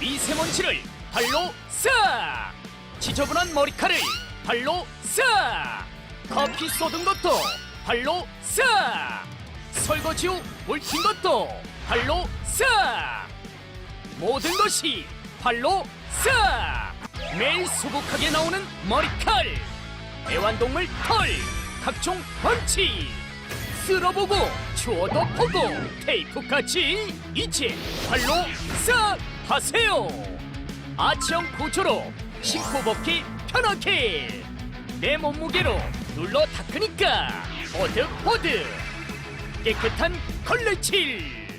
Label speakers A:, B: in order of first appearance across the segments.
A: 미세먼지를 발로 싹! 지저분한 머리카락을 발로 싹! 커피 쏟은 것도 발로 싹! 설거지 후 물 튄 것도 발로 싹! 모든 것이 발로 싹! 매일 수북하게 나오는 머리칼! 애완동물 털! 각종 먼지! 쓸어보고 주워도 보고 테이프까지 이제 발로 싹 하세요. 아치형 구조로 신고 벗기 편하게 내 몸무게로 눌러 닦으니까 보드보드 깨끗한 걸레칠.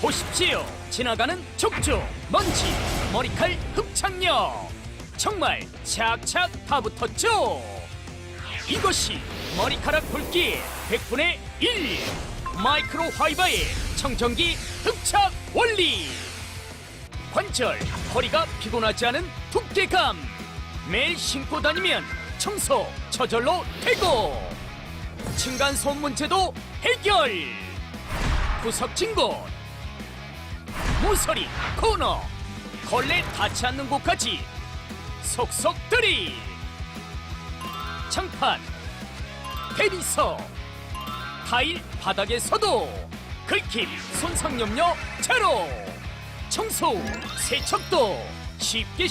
A: 보십시오. 지나가는 촉촉 먼지 머리칼 흡착력 정말 착착 다 붙었죠. 이것이 머리카락 굵기 100분의 1 마이크로 화이바의 청정기 흡착 원리. 관절, 허리가 피곤하지 않은 두께감. 매일 신고 다니면 청소 저절로 되고 층간소음 문제도 해결. 구석진 곳, 모서리, 코너, 걸레 닿지 않는 곳까지 속속 들이. 장판, 대리석, 타일 바닥에서도 긁힘, 손상염려 제로. 청소 후 세척도 쉽게